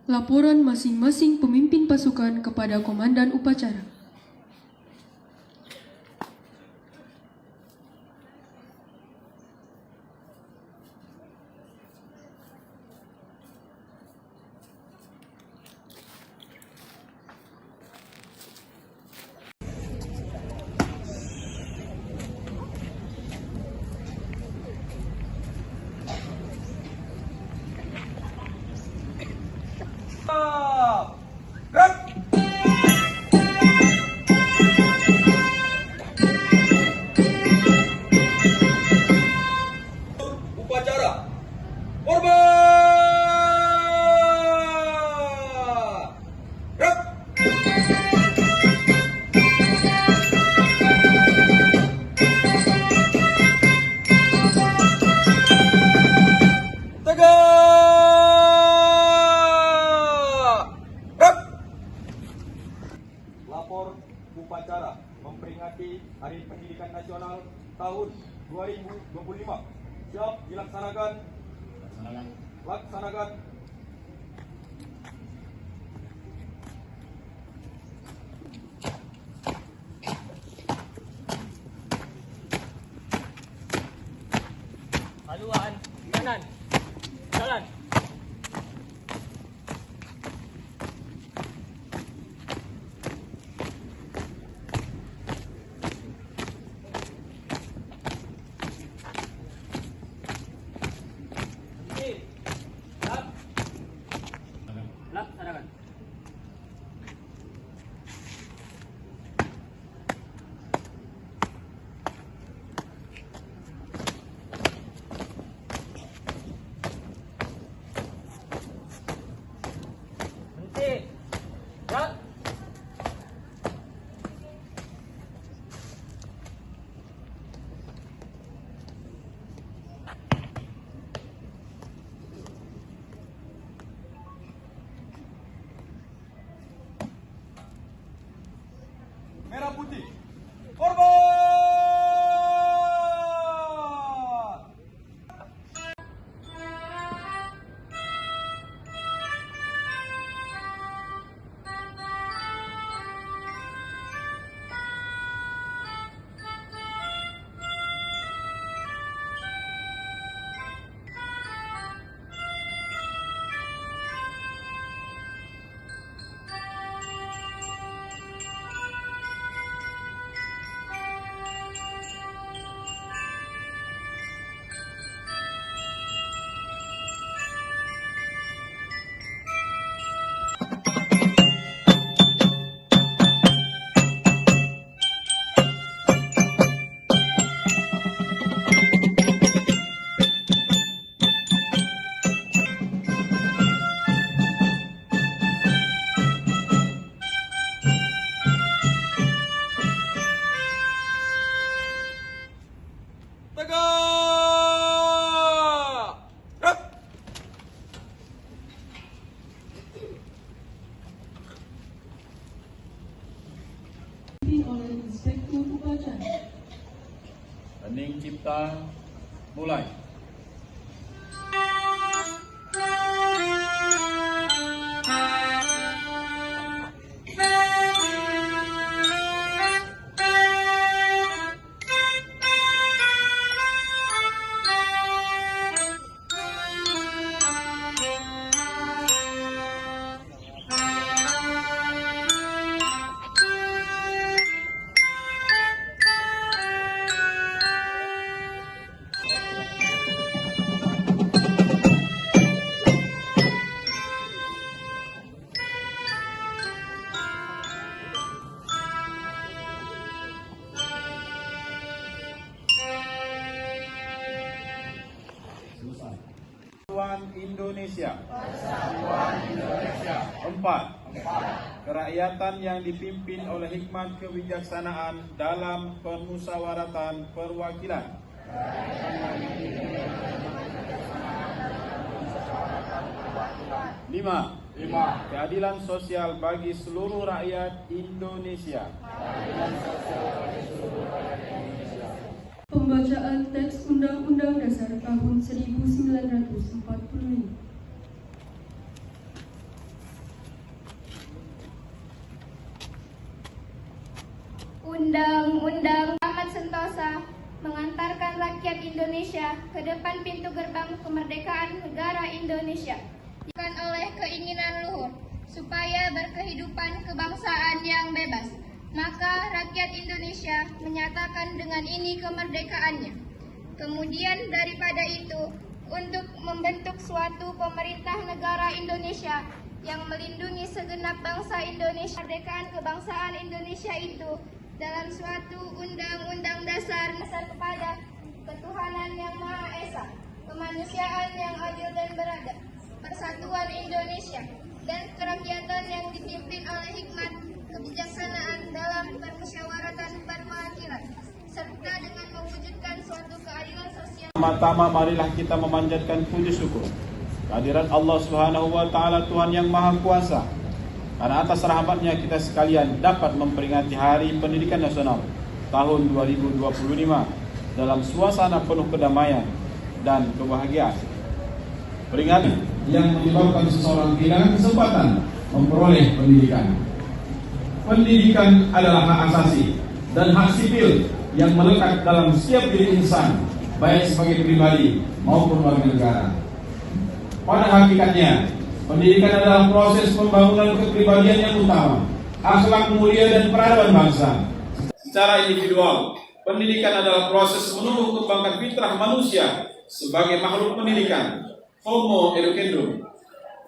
Laporan masing-masing pemimpin pasukan kepada komandan upacara. Upacara korban gerak. Tegak gerak. Lapor upacara memperingati Hari Pendidikan Nasional tahun 2025. Siap dilaksanakan. Laksanakan. Haluan kanan. Jalan. Laksanakan. Berhenti. Gerak. Merah putih korban. Tegak gerak. Dipimpin oleh Inspektur Upacara. Hening cipta, mulai. Persatuan Indonesia. Empat. Kerakyatan yang dipimpin oleh hikmat kebijaksanaan dalam permusyawaratan perwakilan. 5. Keadilan sosial bagi seluruh rakyat Indonesia. Pembacaan teks Undang-Undang Dasar tahun 1945. Undang-Undang Ahmad Sentosa mengantarkan rakyat Indonesia ke depan pintu gerbang kemerdekaan negara Indonesia. Bukan oleh keinginan luhur, supaya berkehidupan kebangsaan yang bebas. Maka rakyat Indonesia menyatakan dengan ini kemerdekaannya. Kemudian daripada itu, untuk membentuk suatu pemerintah negara Indonesia yang melindungi segenap bangsa Indonesia, kemerdekaan kebangsaan Indonesia itu dalam suatu undang-undang dasar kepada ketuhanan yang Maha Esa, kemanusiaan yang adil dan beradab, persatuan Indonesia, dan kerakyatan yang dipimpin oleh hikmat kebijaksanaan dalam permusyawaratan perwakilan, serta dengan mewujudkan suatu keadilan sosial. Pertama-tama marilah kita memanjatkan puji syukur kehadirat Allah Subhanahu wa taala, Tuhan yang Maha Kuasa. Karena atas rahmatnya kita sekalian dapat memperingati Hari Pendidikan Nasional tahun 2025 dalam suasana penuh kedamaian dan kebahagiaan. Peringatan yang menyebabkan seseorang kehilangan kesempatan memperoleh pendidikan. Pendidikan adalah hak asasi dan hak sipil yang melekat dalam setiap diri insan, baik sebagai pribadi maupun warga negara. Pada hakikatnya, pendidikan adalah proses pembangunan kepribadian yang utama, akhlak mulia dan peradaban bangsa. Secara individual, pendidikan adalah proses menumbuh kembangkan fitrah manusia sebagai makhluk pendidikan, Homo educandum,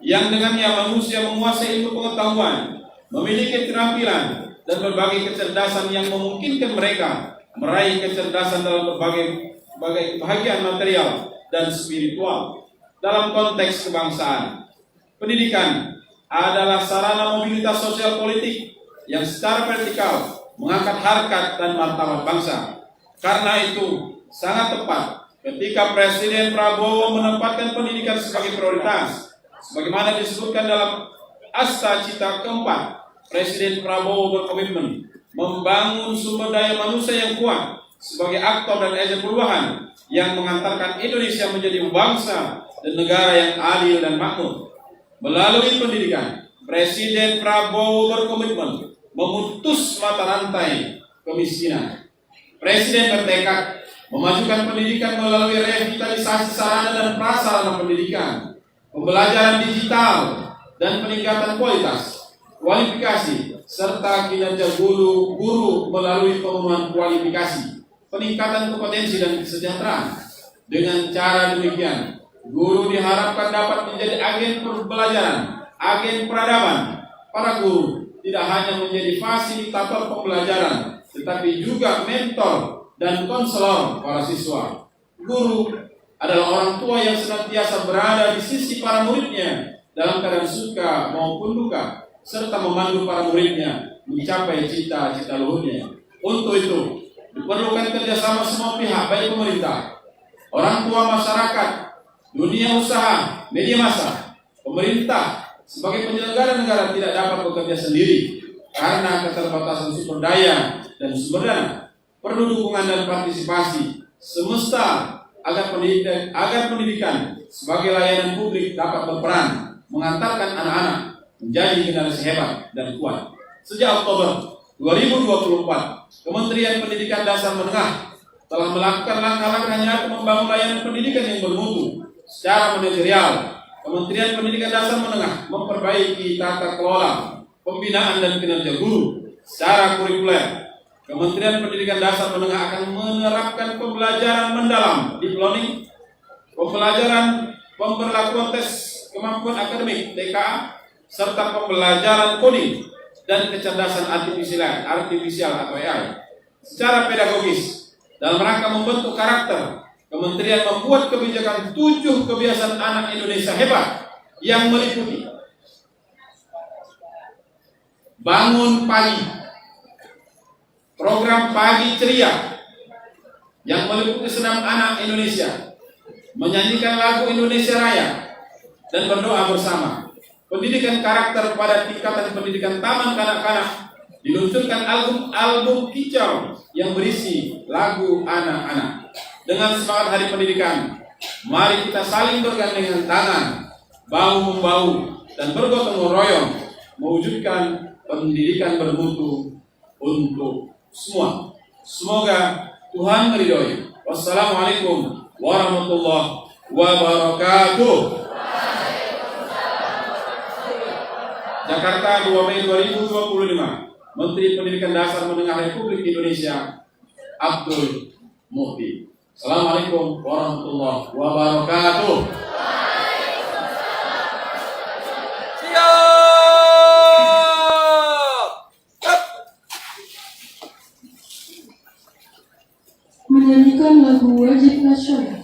yang dengannya manusia menguasai ilmu pengetahuan, memiliki keterampilan dan berbagai kecerdasan yang memungkinkan mereka meraih kecerdasan dalam berbagai kebahagiaan material dan spiritual. Dalam konteks kebangsaan, pendidikan adalah sarana mobilitas sosial politik yang secara vertikal mengangkat harkat dan martabat bangsa. Karena itu sangat tepat ketika Presiden Prabowo menempatkan pendidikan sebagai prioritas, sebagaimana disebutkan dalam Asta Cita keempat. Presiden Prabowo berkomitmen membangun sumber daya manusia yang kuat sebagai aktor dan agen perubahan yang mengantarkan Indonesia menjadi bangsa dan negara yang adil dan makmur. Melalui pendidikan, Presiden Prabowo berkomitmen memutus mata rantai kemiskinan. Presiden bertekad memajukan pendidikan melalui revitalisasi sarana dan prasarana pendidikan, pembelajaran digital, dan peningkatan kualitas, kualifikasi, serta kinerja guru melalui pemenuhan kualifikasi, peningkatan kompetensi dan kesejahteraan. Dengan cara demikian, guru diharapkan dapat menjadi agen pembelajaran, agen peradaban. Para guru tidak hanya menjadi fasilitator pembelajaran, tetapi juga mentor dan konselor para siswa. Guru adalah orang tua yang senantiasa berada di sisi para muridnya dalam keadaan suka maupun duka, serta memandu para muridnya mencapai cita-cita luhurnya. Untuk itu, diperlukan kerjasama semua pihak, baik pemerintah, orang tua, masyarakat, dunia usaha, media massa. Pemerintah sebagai penyelenggara negara tidak dapat bekerja sendiri karena keterbatasan sumber daya dan sumber dana. Perlu dukungan dan partisipasi semesta agar pendidikan sebagai layanan publik dapat berperan mengantarkan anak-anak menjadi generasi hebat dan kuat. Sejak Oktober 2024, Kementerian Pendidikan Dasar Menengah telah melakukan langkah-langkah nyata membangun layanan pendidikan yang bermutu. Secara manajerial, Kementerian Pendidikan Dasar Menengah memperbaiki tata kelola, pembinaan dan kinerja guru. Secara kurikuler, Kementerian Pendidikan Dasar Menengah akan menerapkan pembelajaran mendalam deep learning, pembelajaran pemberlakuan tes kemampuan akademik (TKA), serta pembelajaran coding dan kecerdasan artifisial atau AI. Secara pedagogis, dalam rangka membentuk karakter, Kementerian membuat kebijakan 7 kebiasaan anak Indonesia hebat yang meliputi bangun pagi, program pagi ceria yang meliputi senam anak Indonesia, menyanyikan lagu Indonesia Raya, dan berdoa bersama. Pendidikan karakter pada tingkatan pendidikan taman kanak-kanak, diluncurkan album kicau yang berisi lagu anak-anak. Dengan semangat Hari Pendidikan, mari kita saling bergandengan tangan, bahu-membahu, dan bergotong royong mewujudkan pendidikan bermutu untuk semua. Semoga Tuhan meridhoi. Wassalamualaikum warahmatullahi wabarakatuh. Jakarta 2 Mei 2025. Menteri Pendidikan Dasar Menengah Republik Indonesia Abdul Muhdi. Assalamualaikum warahmatullahi wabarakatuh. Menyanyikan lagu wajib nasional.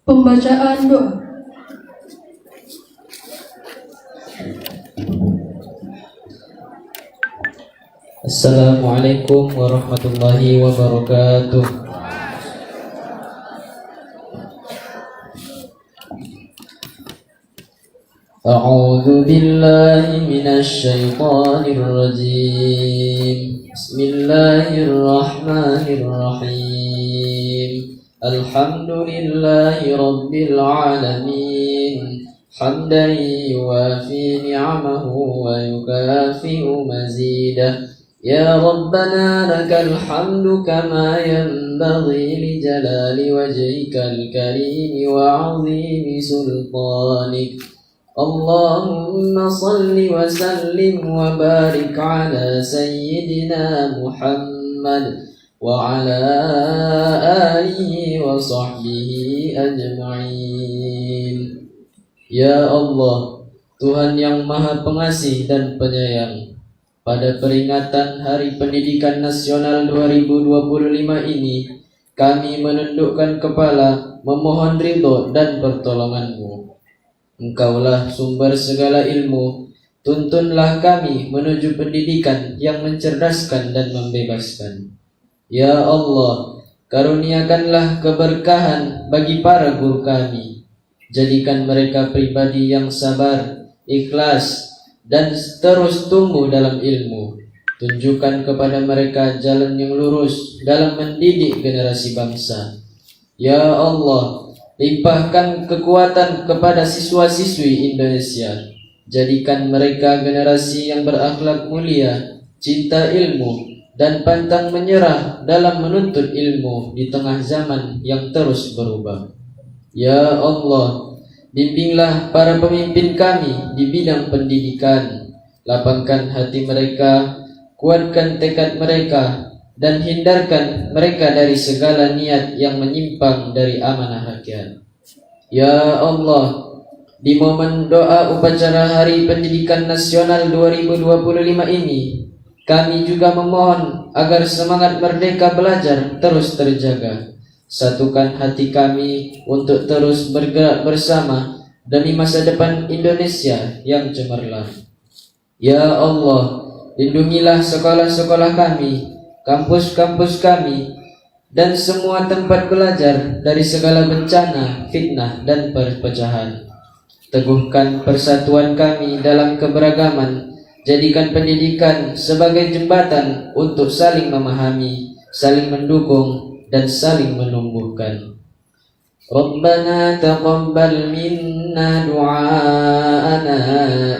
Pembacaan doa. Assalamualaikum warahmatullahi wabarakatuh. A'udzu billahi minasy syaithanir rajim. Bismillahirrahmanirrahim. Alhamdulillahi rabbil alamin. Hamdan yuwafi ni'amahu wa yukafi'u mazidah. Ya Rabbana lakal hamdu kama yanbaghi li jalali wajhikal karim wa 'azimi sultanik. Allahumma salli wa sallim wa barik ala sayyidina Muhammad wa ala alihi wa sahbihi ajma'in. Ya Allah, Tuhan yang Maha Pengasih dan Penyayang, pada peringatan Hari Pendidikan Nasional 2025 ini, kami menundukkan kepala memohon ridho dan pertolongan-Mu. Engkaulah sumber segala ilmu, tuntunlah kami menuju pendidikan yang mencerdaskan dan membebaskan. Ya Allah, karuniakanlah keberkahan bagi para guru kami. Jadikan mereka pribadi yang sabar, ikhlas, dan terus tumbuh dalam ilmu. Tunjukkan kepada mereka jalan yang lurus dalam mendidik generasi bangsa. Ya Allah, limpahkan kekuatan kepada siswa-siswi Indonesia. Jadikan mereka generasi yang berakhlak mulia, cinta ilmu, dan pantang menyerah dalam menuntut ilmu di tengah zaman yang terus berubah. Ya Allah, bimbinglah para pemimpin kami di bidang pendidikan. Lapangkan hati mereka, kuatkan tekad mereka, dan hindarkan mereka dari segala niat yang menyimpang dari amanah rakyat. Ya Allah, di momen doa upacara Hari Pendidikan Nasional 2025 ini, kami juga memohon agar semangat merdeka belajar terus terjaga. Satukan hati kami untuk terus bergerak bersama demi masa depan Indonesia yang cemerlang. Ya Allah, lindungilah sekolah-sekolah kami, kampus-kampus kami, dan semua tempat belajar dari segala bencana, fitnah, dan perpecahan. Teguhkan persatuan kami dalam keberagaman. Jadikan pendidikan sebagai jembatan untuk saling memahami, saling mendukung, dan saling menumbuhkan. Rabbana taqabbal minna du'aana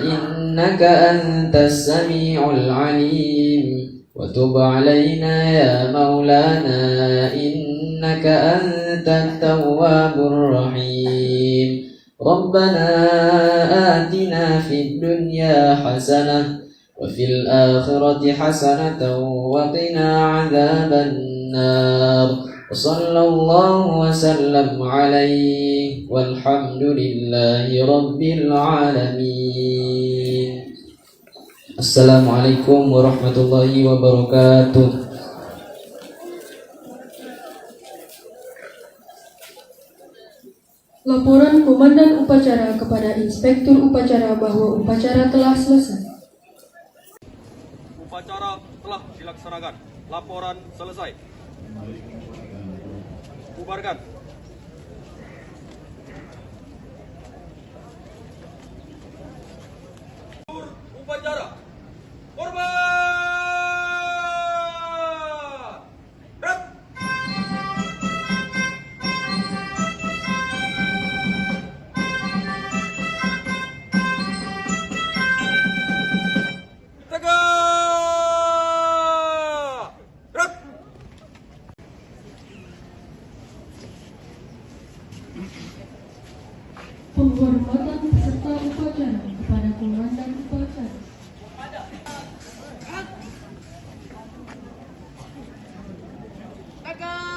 innaka antas sami'ul alim wa tub 'alaina ya maulana innaka antat tawwabur rahim. ربنا آتنا في الدنيا حسنة وفي الآخرة حسنة وقنا عذاب النار وصلى الله وسلم عليه والحمد لله رب العالمين. Assalamualaikum warahmatullahi wabarakatuh. Laporan Komandan Upacara kepada Inspektur Upacara bahwa upacara telah selesai. Upacara telah dilaksanakan. Laporan selesai. Bubarkan. Upacara. Korban. Red. Tegak. Red. Penghormatan peserta upacara kepada Komandan Upacara. Tegak.